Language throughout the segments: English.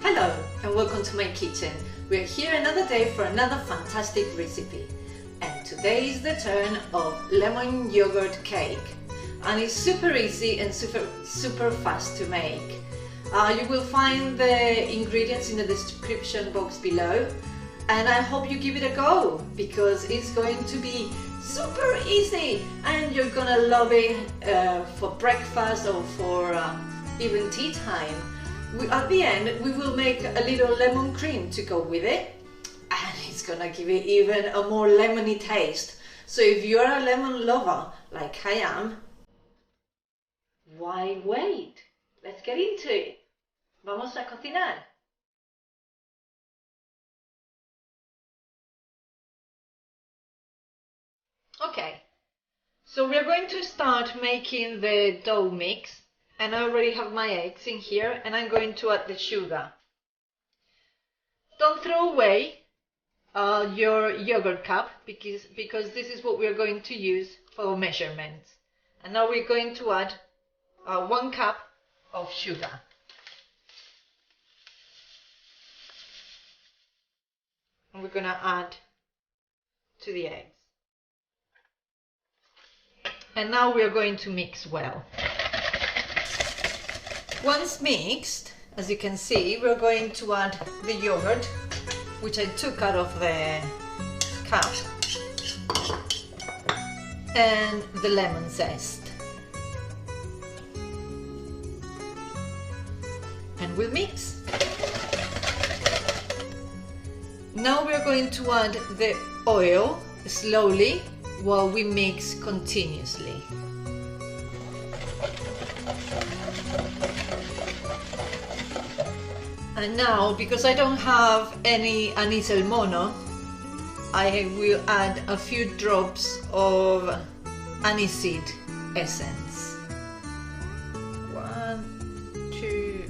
Hello and welcome to my kitchen. We're here another day for another fantastic recipe. And today is the turn of lemon yogurt cake. And it's super easy and super fast to make. You will find the ingredients in the description box below. And I hope you give it a go because it's going to be super easy and you're gonna love it for breakfast or for even tea time. At the end we will make a little lemon cream to go with it, and it's gonna give it even a more lemony taste. So if you're a lemon lover like I am, why wait? Let's get into it. Vamos a cocinar. Okay, so we're going to start making the dough mix. And I already have my eggs in here, and I'm going to add the sugar. Don't throw away your yogurt cup because this is what we're going to use for measurements. And now we're going to add 1 cup of sugar. And we're going to add to the eggs. And now we're going to mix well. Once mixed, as you can see, we're going to add the yogurt, which I took out of the cup, and the lemon zest. And we'll mix. Now we're going to add the oil slowly while we mix continuously. And now, because I don't have any anise al mono, I will add a few drops of aniseed essence. 1, 2,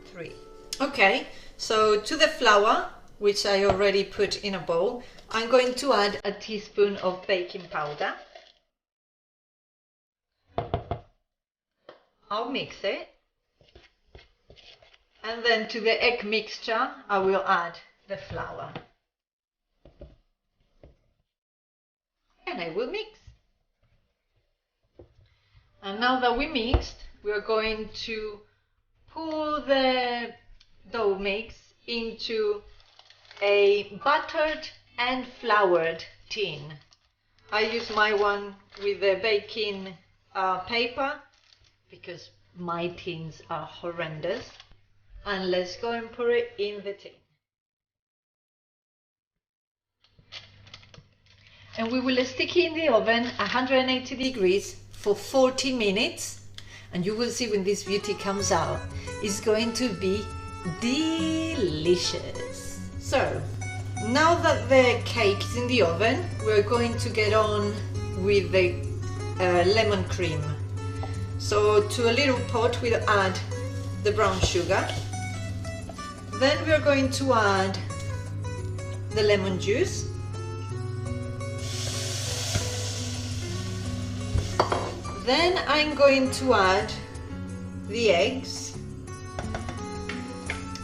3. Okay, so to the flour, which I already put in a bowl, I'm going to add a teaspoon of baking powder. I'll mix it. And then to the egg mixture, I will add the flour. And I will mix. And now that we mixed, we are going to pour the dough mix into a buttered and floured tin. I use my one with the baking paper because my tins are horrendous. And let's go and put it in the tin. And we will stick it in the oven 180 degrees for 40 minutes. And you will see when this beauty comes out, it's going to be delicious. So, now that the cake is in the oven, we're going to get on with the lemon cream. So to a little pot we'll add the brown sugar. Then we are going to add the lemon juice. Then I'm going to add the eggs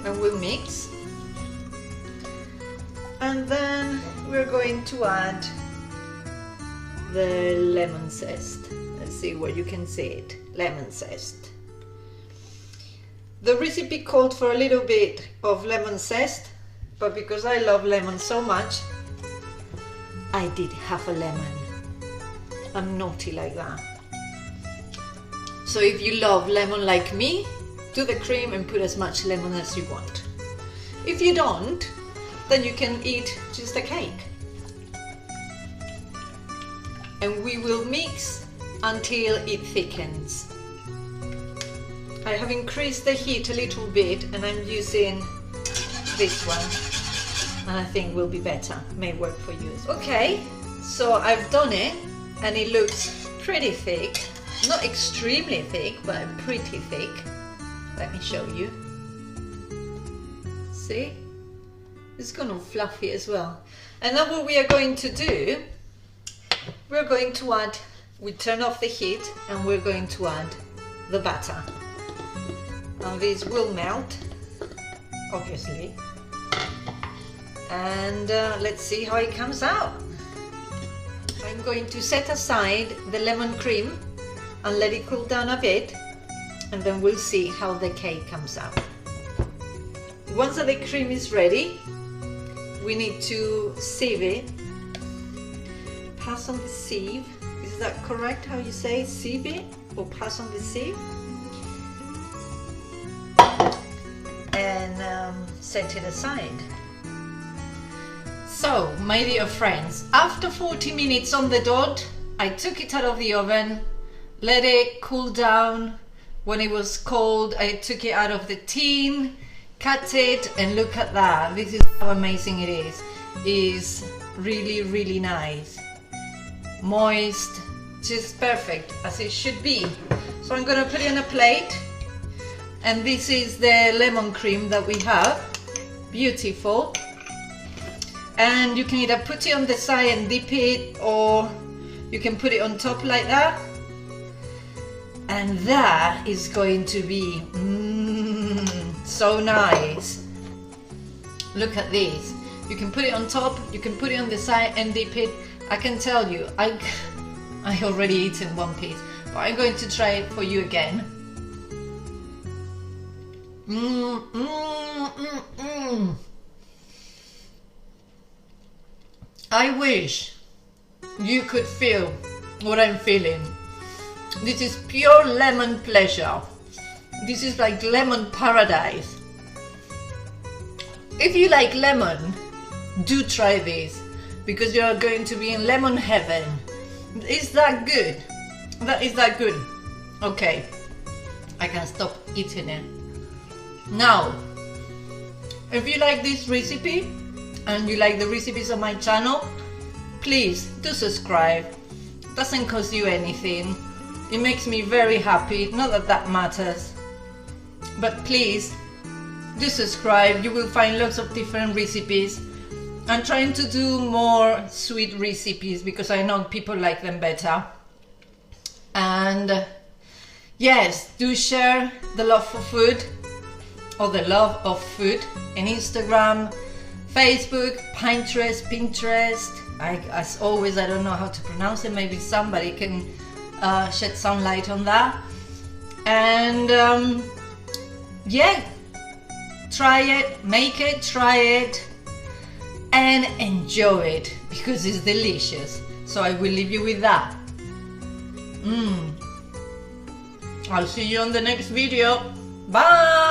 and we'll mix. And then we're going to add the lemon zest. Let's see where you can see it. Lemon zest. The recipe called for a little bit of lemon zest, but because I love lemon so much, I did half a lemon. I'm naughty like that. So if you love lemon like me, do the cream and put as much lemon as you want. If you don't, then you can eat just a cake. And we will mix until it thickens. I have increased the heat a little bit and I'm using this one, and I think will be better, may work for you as well. Okay, so I've done it and it looks pretty thick, not extremely thick, but pretty thick. Let me show you. See? It's gone all fluffy as well. And now what we are going to do, we're going to add, we turn off the heat and we're going to add the batter. and this will melt, obviously. And let's see how it comes out. I'm going to set aside the lemon cream and let it cool down a bit, and then we'll see how the cake comes out. Once the cream is ready, we need to sieve it. Pass on the sieve. Is that correct how you say sieve it, or pass on the sieve? And set it aside. So, my dear friends, after 40 minutes on the dot, I took it out of the oven, let it cool down. When it was cold, I took it out of the tin, cut it, and look at that. This is how amazing it is. It's really, really nice. Moist, just perfect, as it should be. So I'm gonna put it on a plate. And this is the lemon cream that we have. Beautiful. And you can either put it on the side and dip it, or you can put it on top like that. And that is going to be so nice. Look at this. You can put it on top, you can put it on the side and dip it. I can tell you, I already eaten one piece, but I'm going to try it for you again. I wish you could feel what I'm feeling. This is pure lemon pleasure. This is like lemon paradise. If you like lemon, do try this, because you are going to be in lemon heaven. Is that good? That is that good. Okay, I can stop eating it. Now, if you like this recipe and you like the recipes on my channel, please do subscribe. It doesn't cost you anything. It makes me very happy. Not that that matters, but please do subscribe. You will find lots of different recipes. I'm trying to do more sweet recipes because I know people like them better. And yes, do share the love for food, or the love of food, in Instagram, Facebook, Pinterest. As always, I don't know how to pronounce it. Maybe somebody can shed some light on that. And yeah, try it, make it, try it, and enjoy it, because it's delicious. So I will leave you with that. I'll see you on the next video. Bye.